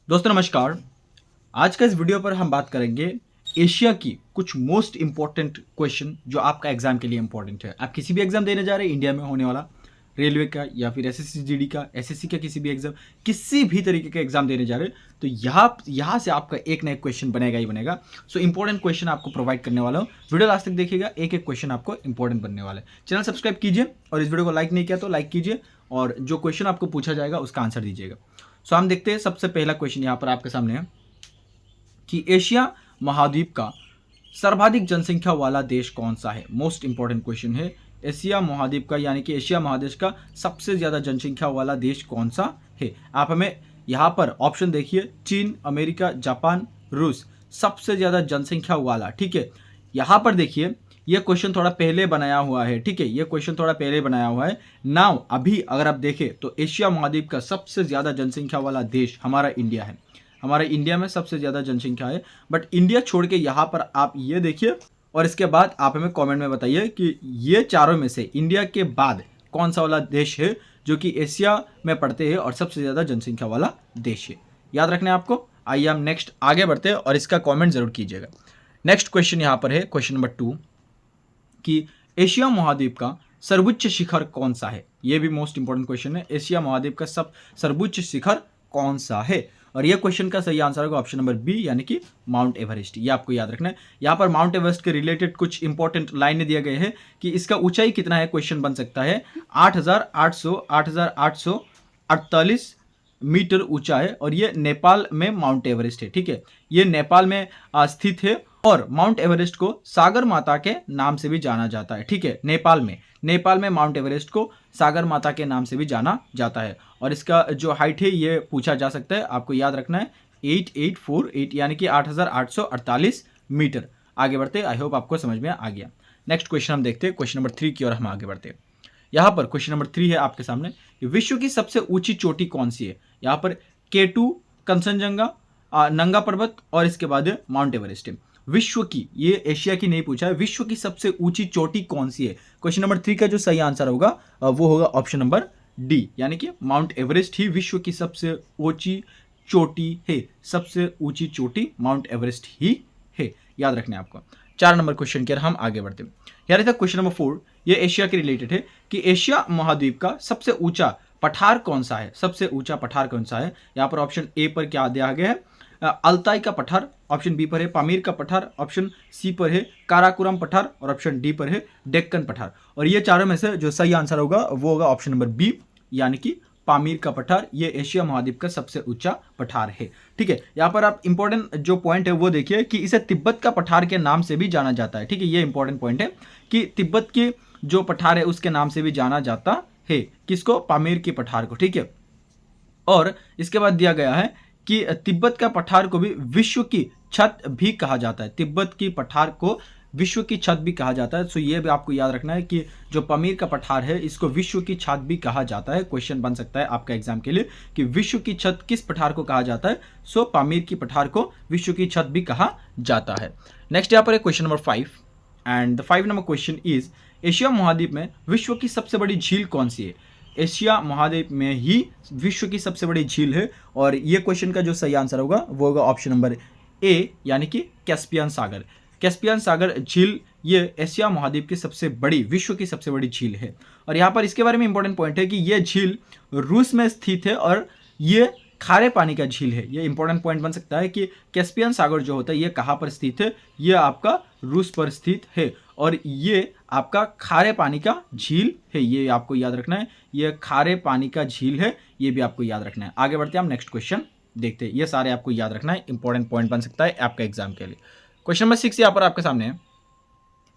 दोस्तों नमस्कार। आज का इस वीडियो पर हम बात करेंगे एशिया की कुछ मोस्ट इंपॉर्टेंट क्वेश्चन जो आपका एग्जाम के लिए इंपॉर्टेंट है। आप किसी भी एग्जाम देने जा रहे हैं इंडिया में होने वाला, रेलवे का या फिर एसएससी जीडी का, एसएससी का किसी भी एग्जाम, किसी भी तरीके का एग्जाम देने जा रहे हैं तो यहाँ से आपका एक ना एक क्वेश्चन बनेगा ही बनेगा। सो इंपॉर्टेंट क्वेश्चन आपको प्रोवाइड करने वाला हूँ। वीडियो लास्ट तक देखिएगा, एक एक क्वेश्चन आपको इंपॉर्टेंट बनने वाला है। चैनल सब्सक्राइब कीजिए और इस वीडियो को लाइक नहीं किया तो लाइक कीजिए और जो क्वेश्चन आपको पूछा जाएगा उसका आंसर दीजिएगा। सो हम देखते हैं सबसे पहला क्वेश्चन यहाँ पर आपके सामने है कि एशिया महाद्वीप का सर्वाधिक जनसंख्या वाला देश कौन सा है। मोस्ट इंपॉर्टेंट क्वेश्चन है। एशिया महाद्वीप का यानी कि एशिया महादेश का सबसे ज़्यादा जनसंख्या वाला देश कौन सा है। आप हमें यहाँ पर ऑप्शन देखिए, चीन, अमेरिका, जापान, रूस, सबसे ज़्यादा जनसंख्या वाला। ठीक है, यहाँ पर देखिए ये क्वेश्चन थोड़ा पहले बनाया हुआ है। ठीक है, ये क्वेश्चन थोड़ा पहले बनाया हुआ है। नाउ अभी अगर आप देखें तो एशिया महाद्वीप का सबसे ज़्यादा जनसंख्या वाला देश हमारा इंडिया है। हमारे इंडिया में सबसे ज़्यादा जनसंख्या है। बट इंडिया छोड़ के यहाँ पर आप ये देखिए और इसके बाद आप हमें कमेंट में बताइए कि ये चारों में से इंडिया के बाद कौन सा वाला देश है जो कि एशिया में पड़ते हैं और सबसे ज़्यादा जनसंख्या वाला देश है। याद रखना है आपको। आइए हम नेक्स्ट आगे बढ़ते हैं और इसका कॉमेंट ज़रूर कीजिएगा। नेक्स्ट क्वेश्चन यहाँ पर है, क्वेश्चन नंबर 2 कि एशिया महाद्वीप का सर्वोच्च शिखर कौन सा है। यह भी मोस्ट इंपॉर्टेंट क्वेश्चन है। एशिया महाद्वीप का सर्वोच्च शिखर कौन सा है और यह क्वेश्चन का सही आंसर होगा ऑप्शन नंबर बी यानी कि माउंट एवरेस्ट। ये आपको याद रखना है। यहाँ पर माउंट एवरेस्ट के रिलेटेड कुछ इंपॉर्टेंट लाइनें दिए गए हैं कि इसका ऊंचाई कितना है। क्वेश्चन बन सकता है 8,848 मीटर ऊंचा है और ये नेपाल में माउंट एवरेस्ट है। ठीक है, ये नेपाल में स्थित है और माउंट एवरेस्ट को सागर माता के नाम से भी जाना जाता है। ठीक है, नेपाल में माउंट एवरेस्ट को सागर माता के नाम से भी जाना जाता है और इसका जो हाइट है ये पूछा जा सकता है। आपको याद रखना है 8848 यानी कि 8,848 मीटर। आगे बढ़ते, आई होप आपको समझ में आ गया। नेक्स्ट क्वेश्चन हम देखते हैं, क्वेश्चन नंबर 3 की ओर हम आगे बढ़ते हैं। यहाँ पर क्वेश्चन नंबर 3 है आपके सामने कि विश्व की सबसे ऊंची चोटी कौन सी है। यहाँ पर K2, कंचनजंगा, नंगा पर्वत और इसके बाद माउंट एवरेस्ट है। विश्व की, ये एशिया की नहीं पूछा है, विश्व की सबसे ऊंची चोटी कौन सी है। क्वेश्चन नंबर 3 का जो सही आंसर होगा वो होगा ऑप्शन नंबर डी यानी कि माउंट एवरेस्ट ही विश्व की सबसे ऊंची चोटी है। सबसे ऊंची चोटी माउंट एवरेस्ट ही है। याद रखना है आपको। 4 नंबर क्वेश्चन के हम आगे बढ़ते हैं। यार था क्वेश्चन नंबर 4, ये एशिया के रिलेटेड है कि एशिया महाद्वीप का सबसे ऊंचा पठार कौन सा है। सबसे ऊंचा पठार कौन सा है। यहाँ पर ऑप्शन ए पर क्या दिया गया है, अल्ताई का पठार, ऑप्शन बी पर है पामीर का पठार, ऑप्शन सी पर है काराकोरम पठार और ऑप्शन डी पर है डेक्कन पठार। और ये चारों में से जो सही आंसर होगा वो होगा ऑप्शन नंबर बी यानी कि पामीर का पठार। ये एशिया महाद्वीप का सबसे ऊंचा पठार है। ठीक है, यहाँ पर आप इंपॉर्टेंट जो पॉइंट है वो देखिए कि इसे तिब्बत का पठार के नाम से भी जाना जाता है। ठीक है, ये इंपॉर्टेंट पॉइंट है कि तिब्बत के जो पठार है उसके नाम से भी जाना जाता है। किसको? पामीर के पठार को। ठीक है, और इसके बाद दिया गया है कि तिब्बत का पठार को भी विश्व की छत भी कहा जाता है। तिब्बत की पठार को विश्व की छत भी कहा जाता है। सो ये भी आपको याद रखना है कि जो पामीर का पठार है इसको विश्व की छत भी कहा जाता है। क्वेश्चन बन सकता है आपका एग्जाम के लिए कि विश्व की छत किस पठार को कहा जाता है। सो पामीर की पठार को विश्व की छत भी कहा जाता है। नेक्स्ट यहाँ पर है question number 5 and the 5 number question is Asia महाद्वीप में विश्व की सबसे बड़ी झील कौन सी है। एशिया महाद्वीप में ही विश्व की सबसे बड़ी झील है और ये क्वेश्चन का जो सही आंसर होगा वो होगा ऑप्शन नंबर ए यानी कि कैस्पियन सागर। कैस्पियन सागर झील ये एशिया महाद्वीप की सबसे बड़ी, विश्व की सबसे बड़ी झील है। और यहाँ पर इसके बारे में इंपॉर्टेंट पॉइंट है कि ये झील रूस में स्थित है और ये खारे पानी का झील है। ये इंपॉर्टेंट पॉइंट बन सकता है कि कैस्पियन सागर जो होता है ये कहाँ पर स्थित है। ये आपका रूस पर स्थित है और ये आपका खारे पानी का झील है। ये आपको याद रखना है, ये खारे पानी का झील है। ये भी आपको याद रखना है। आगे बढ़ते हैं हम नेक्स्ट क्वेश्चन देखते हैं। ये सारे आपको याद रखना है, इंपॉर्टेंट पॉइंट बन सकता है आपका एग्जाम के लिए। क्वेश्चन नंबर 6 यहाँ पर आपके सामने है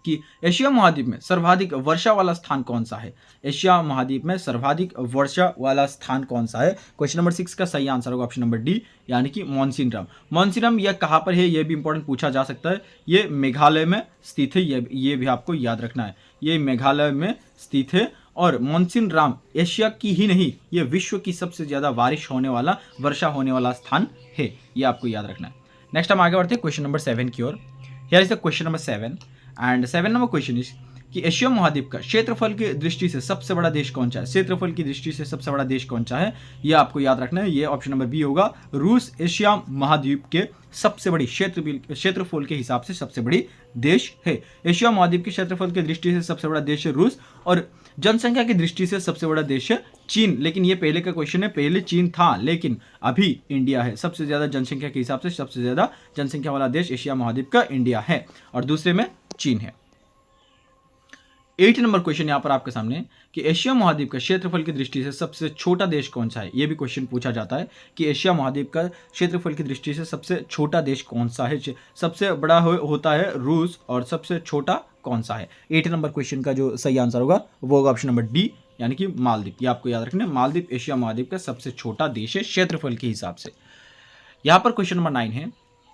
कि एशिया महाद्वीप में सर्वाधिक वर्षा वाला स्थान कौन सा है। एशिया महाद्वीप में सर्वाधिक वर्षा वाला स्थान कौन सा है। क्वेश्चन नंबर 6 का सही आंसर होगा ऑप्शन नंबर डी यानी कि मोनसिनराम। मोनसिनराम यह कहाँ पर है ये भी इंपॉर्टेंट पूछा जा सकता है। ये मेघालय में स्थित है। ये भी आपको याद रखना है, ये मेघालय में स्थित है। और मोनसिनराम एशिया की ही नहीं, ये विश्व की सबसे ज़्यादा बारिश होने वाला, वर्षा होने वाला स्थान है। ये आपको याद रखना है। नेक्स्ट हम आगे बढ़ते हैं क्वेश्चन नंबर 7 की ओर। Here is the question number 7 and 7 number question is कि एशिया महाद्वीप का क्षेत्रफल की दृष्टि से सबसे बड़ा देश कौन सा है। क्षेत्रफल की दृष्टि से सबसे बड़ा देश कौन सा है, यह आपको याद रखना है। ये ऑप्शन नंबर बी होगा। रूस एशिया महाद्वीप के सबसे बड़ी क्षेत्रफल के हिसाब से सबसे बड़ी देश है। एशिया महाद्वीप के क्षेत्रफल की दृष्टि से सबसे बड़ा देश है रूस, और जनसंख्या की दृष्टि से सबसे बड़ा देश है चीन। लेकिन ये पहले का क्वेश्चन है, पहले चीन था लेकिन अभी इंडिया है। सबसे ज्यादा जनसंख्या के हिसाब से सबसे ज्यादा जनसंख्या वाला देश एशिया महाद्वीप का इंडिया है, और दूसरे में चीन है। 8 नंबर क्वेश्चन यहाँ पर आपके सामने कि एशिया महाद्वीप का क्षेत्रफल की दृष्टि से सबसे छोटा देश कौन सा है। यह भी क्वेश्चन पूछा जाता है कि एशिया महाद्वीप का क्षेत्रफल की दृष्टि से सबसे छोटा देश कौन सा है। सबसे बड़ा होता है रूस और सबसे छोटा कौन सा है। 8 नंबर क्वेश्चन का जो सही आंसर होगा वो होगा ऑप्शन नंबर डी, यानी कि मालदीव। ये आपको याद रखना है, मालदीव एशिया महाद्वीप का सबसे छोटा देश है क्षेत्रफल के हिसाब से। यहाँ पर क्वेश्चन नंबर 9 है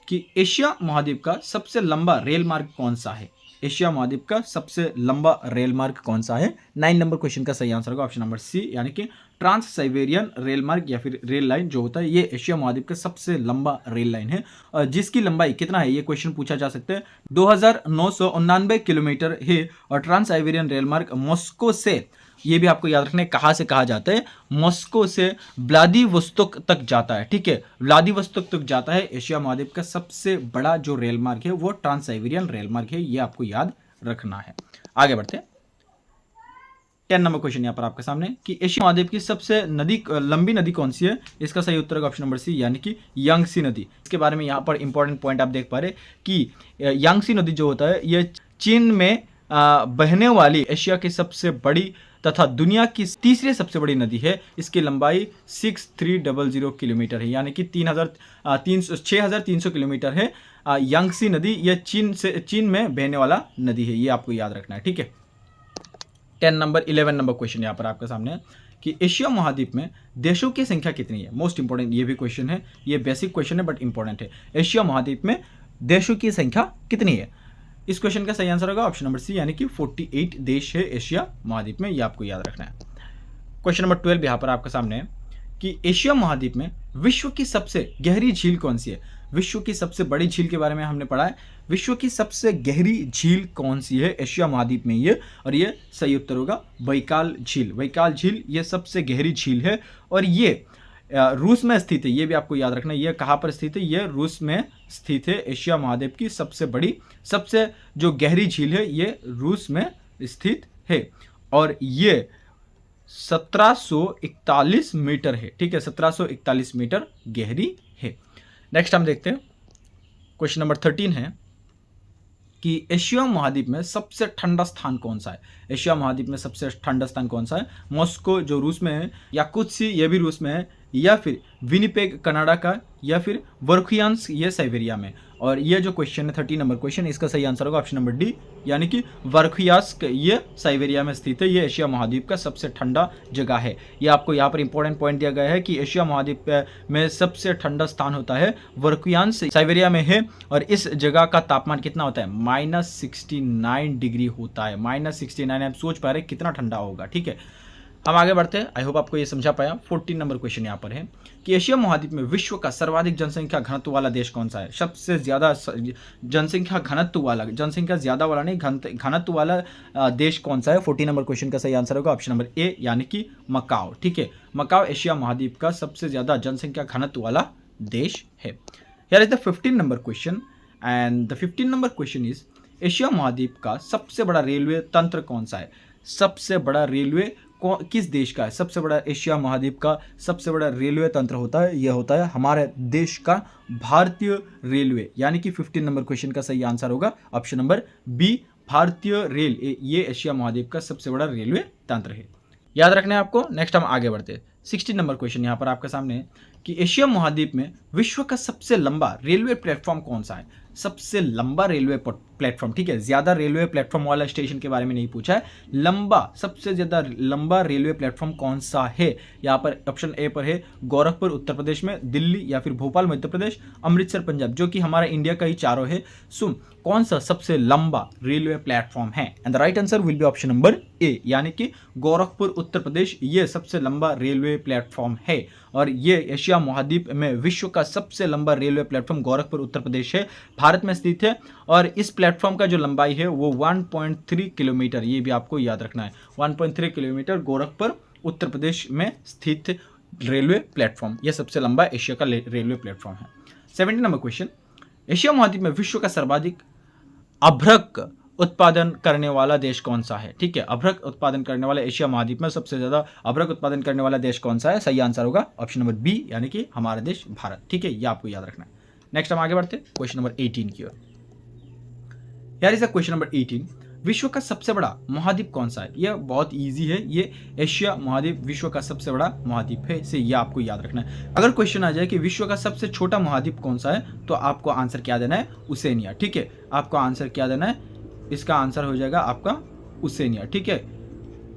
कि एशिया महाद्वीप का सबसे लंबा रेल मार्ग कौन सा है। एशिया महाद्वीप का सबसे लंबा रेल मार्ग कौन सा है। 9 नंबर क्वेश्चन का सही आंसर होगा ऑप्शन नंबर सी, यानी कि ट्रांस साइबेरियन रेल मार्ग या फिर रेल लाइन जो होता है, ये एशिया महाद्वीप का सबसे लंबा रेल लाइन है। और जिसकी लंबाई कितना है ये क्वेश्चन पूछा जा सकता है, 2999 किलोमीटर है। और ट्रांस साइबेरियन रेल मार्ग मॉस्को से, ये भी आपको याद रखना है कहाँ से कहा जाता है, मॉस्को से व्लादिवोस्तोक तक जाता है। ठीक है, व्लादिवोस्तोक तक जाता है। एशिया महाद्वीप का सबसे बड़ा जो रेल मार्ग है वो ट्रांस साइबेरियन रेल मार्ग है, ये आपको याद रखना है। आगे बढ़ते हैं। 10 नंबर क्वेश्चन यहाँ पर आपके सामने कि एशिया महाद्वीप की सबसे लंबी नदी कौन सी है। इसका सही उत्तर है ऑप्शन नंबर सी, यानी कि यांगसी नदी। इसके बारे में यहाँ पर इंपॉर्टेंट पॉइंट आप देख पा रहे कि यांगसी नदी जो होता है ये चीन में बहने वाली एशिया की सबसे बड़ी तथा दुनिया की तीसरी सबसे बड़ी नदी है। इसकी लंबाई 6300 किलोमीटर है, यानी कि 6300 किलोमीटर है। यांगसी नदी ये चीन में बहने वाला नदी है, ये आपको याद रखना है। ठीक है। 11 नंबर क्वेश्चन यहाँ पर आपके सामने है कि एशिया महाद्वीप में देशों की संख्या कितनी है। मोस्ट इंपॉर्टेंट ये भी क्वेश्चन है, ये बेसिक क्वेश्चन है बट इंपॉर्टेंट है। एशिया महाद्वीप में देशों की संख्या कितनी है। इस क्वेश्चन का सही आंसर होगा ऑप्शन नंबर सी, यानी कि 48 देश है एशिया महाद्वीप में, ये आपको याद रखना है। क्वेश्चन नंबर 12 यहाँ पर आपके सामने है कि एशिया महाद्वीप में विश्व की सबसे गहरी झील कौन सी है। विश्व की सबसे बड़ी झील के बारे में हमने पढ़ा है। विश्व की सबसे गहरी झील कौन सी है एशिया महाद्वीप में, ये, और ये सही उत्तर होगा बैकाल झील। बैकाल झील ये सबसे गहरी झील है और ये रूस में स्थित है। ये भी आपको याद रखना है, ये कहाँ पर स्थित है, ये रूस में स्थित है। एशिया महाद्वीप की सबसे बड़ी सबसे जो गहरी झील है ये रूस में स्थित है और ये 1741 मीटर है। ठीक है, 1741 मीटर गहरी है। नेक्स्ट हम देखते हैं क्वेश्चन नंबर 13 है कि एशिया महाद्वीप में सबसे ठंडा स्थान कौन सा है। एशिया महाद्वीप में सबसे ठंडा स्थान कौन सा है। मॉस्को जो रूस में है, याकुत्सी ये भी रूस में है, या फिर विनिपेग कनाडा का, या फिर वर्खियांस्क ये साइबेरिया में। और ये जो क्वेश्चन है 13 नंबर क्वेश्चन, इसका सही आंसर होगा ऑप्शन नंबर डी, यानी कि वर्खियांस्क ये साइबेरिया में स्थित है। ये एशिया महाद्वीप का सबसे ठंडा जगह है। ये आपको यहाँ पर इंपॉर्टेंट पॉइंट दिया गया है कि एशिया महाद्वीप में सबसे ठंडा स्थान होता है वर्खियांस्क साइबेरिया में है। और इस जगह का तापमान कितना होता है, -69 डिग्री होता है। -69 आप सोच पा रहे कितना ठंडा होगा। ठीक है, हम आगे बढ़ते हैं। आई होप आपको ये समझा पाया। 14 नंबर क्वेश्चन यहाँ पर है कि एशिया महाद्वीप में विश्व का सर्वाधिक जनसंख्या घनत्व वाला देश कौन सा है। सबसे ज्यादा जनसंख्या घनत्व वाला, जनसंख्या ज्यादा वाला नहीं, घनत्व वाला देश कौन सा है। 14 नंबर क्वेश्चन का सही आंसर होगा ऑप्शन नंबर ए, यानी कि मकाओ। ठीक है, मकाओ एशिया महाद्वीप का सबसे ज्यादा जनसंख्या घनत्व वाला देश है। Here is the 15 number question and the 15 number question is Asia महाद्वीप का सबसे बड़ा रेलवे तंत्र कौन सा है। सबसे बड़ा रेलवे किस देश का है। सबसे बड़ा एशिया महाद्वीप का सबसे बड़ा रेलवे तंत्र होता है, यह होता है हमारे देश का भारतीय रेलवे, यानी कि 15 नंबर क्वेश्चन का सही आंसर होगा ऑप्शन नंबर बी, भारतीय रेल। ये एशिया महाद्वीप का सबसे बड़ा रेलवे तंत्र है, याद रखना है आपको। नेक्स्ट हम आगे बढ़ते हैं। 16 नंबर क्वेश्चन यहाँ पर आपके सामने है कि एशिया महाद्वीप में विश्व का सबसे लंबा रेलवे प्लेटफॉर्म कौन सा है। सबसे लंबा रेलवे प्लेटफॉर्म, ठीक है, ज्यादा रेलवे प्लेटफॉर्म वाला स्टेशन के बारे में नहीं पूछा है, लंबा, सबसे ज्यादा लंबा रेलवे प्लेटफॉर्म कौन सा है। यहाँ पर ऑप्शन ए पर है गोरखपुर उत्तर प्रदेश में, दिल्ली या फिर भोपाल मध्य प्रदेश, अमृतसर पंजाब, जो कि हमारा इंडिया का ही चारों है। सो कौन सा सबसे लंबा रेलवे प्लेटफॉर्म है, and the right answer will be option number A, यानी कि गोरखपुर उत्तर प्रदेश ये सबसे लंबा रेलवे प्लेटफॉर्म है। और ये एशिया महाद्वीप में विश्व का सबसे लंबा रेलवे प्लेटफॉर्म गोरखपुर उत्तर प्रदेश है, भारत में स्थित है। और इस प्लेटफॉर्म का जो लंबाई है वो 1.3 किलोमीटर, ये भी आपको याद रखना है, 1.3 किलोमीटर गोरखपुर उत्तर प्रदेश में स्थित रेलवे प्लेटफॉर्म, यह सबसे लंबा एशिया का रेलवे प्लेटफॉर्म है। 70 नंबर क्वेश्चन, एशिया महाद्वीप में विश्व का सर्वाधिक अभ्रक उत्पादन करने वाला देश कौन सा है? ठीक है, अभ्रक उत्पादन करने वाला एशिया महाद्वीप में सबसे ज्यादा अभ्रक उत्पादन करने वाला देश कौन सा है? सही आंसर होगा ऑप्शन नंबर बी, यानी कि हमारा देश भारत। ठीक है, ये आपको याद रखना है। नेक्स्ट हम आगे बढ़ते क्वेश्चन नंबर 18 की ओर। यार इस क्वेश्चन नंबर 18, विश्व का सबसे बड़ा महाद्वीप कौन सा है? यह बहुत इजी है, ये एशिया महाद्वीप विश्व का सबसे बड़ा महाद्वीप है, इसे ये आपको याद रखना है। अगर क्वेश्चन आ जाए कि विश्व का सबसे छोटा महाद्वीप कौन सा है, तो आपको आंसर क्या देना है? ओसेनिया। ठीक है, आपको आंसर क्या देना है? इसका आंसर हो जाएगा आपका ओसेनिया। ठीक है,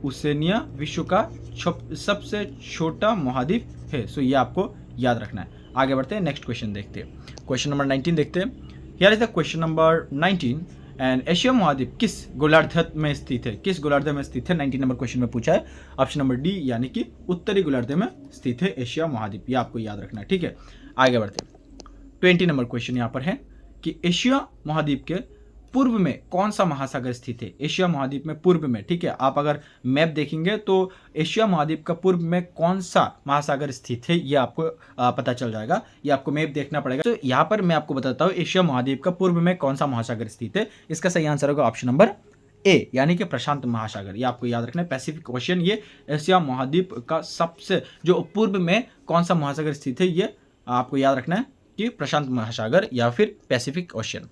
ओसेनिया विश्व का सबसे छोटा महाद्वीप है, सो ये आपको याद रखना है। आगे बढ़ते हैं, नेक्स्ट क्वेश्चन देखते हैं, क्वेश्चन नंबर 19 देखते हैं। Here is the question number 19, and Asia महाद्वीप किस गोलार्ध में स्थित है? किस गोलार्ध में स्थित है? 19 नंबर क्वेश्चन में पूछा है। ऑप्शन नंबर डी, यानी कि उत्तरी गोलार्ध में स्थित है एशिया महाद्वीप, ये आपको याद रखना है। ठीक है, आगे बढ़ते हैं। 20 नंबर क्वेश्चन यहाँ पर है कि एशिया महाद्वीप के पूर्व में कौन सा महासागर स्थित है? एशिया महाद्वीप में पूर्व में, ठीक है, आप अगर मैप देखेंगे तो एशिया महाद्वीप का पूर्व में कौन सा महासागर स्थित है ये आपको पता चल जाएगा, ये आपको मैप देखना पड़ेगा। तो यहाँ पर मैं आपको बताता हूँ एशिया महाद्वीप का पूर्व में कौन सा महासागर स्थित है। इसका सही आंसर होगा ऑप्शन नंबर ए, यानी कि प्रशांत महासागर, ये आपको याद रखना है। पैसिफिक ओशियन, ये एशिया महाद्वीप का सबसे जो पूर्व में कौन सा महासागर स्थित है, ये आपको याद रखना है कि प्रशांत महासागर या फिर पैसिफिक ओशियन।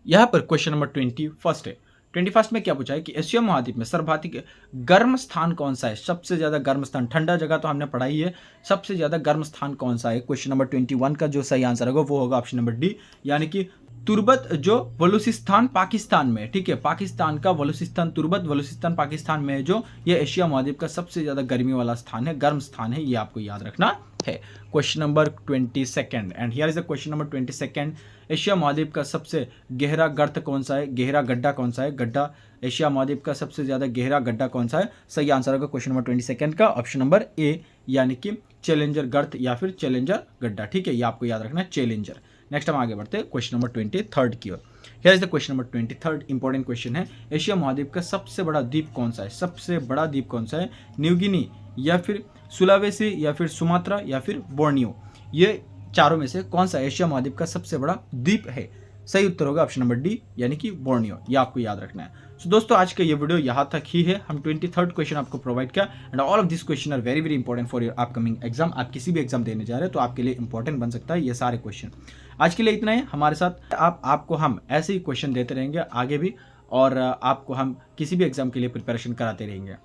यहाँ पर क्वेश्चन नंबर 21 है। 21 में क्या पूछा है कि एशिया महाद्वीप में सर्वाधिक गर्म स्थान कौन सा है? सबसे ज्यादा गर्म स्थान, ठंडा जगह तो हमने पढ़ाई है, सबसे ज्यादा गर्म स्थान कौन सा है? क्वेश्चन नंबर 21 का जो सही आंसर होगा वो होगा ऑप्शन नंबर डी, यानी कि तुर्बत, जो बलूचिस्तान पाकिस्तान में, ठीक है, पाकिस्तान का बलूचिस्तान, तुर्बत बलूचिस्तान पाकिस्तान में है जो, ये एशिया महाद्वीप का सबसे ज्यादा गर्मी वाला स्थान है, गर्म स्थान है, ये आपको याद रखना है। Question number 22 and here is the question number 22, Asia महाद्वीप का सबसे गहरा गर्त कौन सा है? गहरा गड्ढा कौन सा है? गड्ढा, एशिया महाद्वीप का सबसे ज्यादा गहरा गड्ढा कौन सा है? सही आंसर होगा क्वेश्चन नंबर 22 का ऑप्शन नंबर ए, यानी कि चैलेंजर गर्त या फिर चैलेंजर गड्ढा। ठीक है, ये आपको याद रखना है, चैलेंजर। नेक्स्ट हम आगे बढ़ते हैं क्वेश्चन नंबर 23 की ओर। Here is the question number 23, important question है, एशिया महाद्वीप का सबसे बड़ा द्वीप कौन सा है? सबसे बड़ा द्वीप कौन सा है? न्यू गिनी या फिर सुलावेसी या फिर सुमात्रा या फिर बोर्नियो, ये चारों में से कौन सा एशिया महाद्वीप का सबसे बड़ा द्वीप है? सही उत्तर होगा ऑप्शन नंबर डी, यानी कि बोर्नियो, ये आपको याद रखना है। सो दोस्तों आज का ये वीडियो यहाँ तक ही है। हम 23rd क्वेश्चन आपको प्रोवाइड किया, and all of this question are very very important for your upcoming exam. आप किसी भी एग्जाम देने जा रहे हैं तो आपके लिए इंपॉर्टेंट बन सकता है ये सारे क्वेश्चन। आज के लिए इतना ही, हमारे साथ आपको हम ऐसे ही क्वेश्चन देते रहेंगे आगे भी, और आपको हम किसी भी एग्जाम के लिए प्रिपरेशन कराते रहेंगे।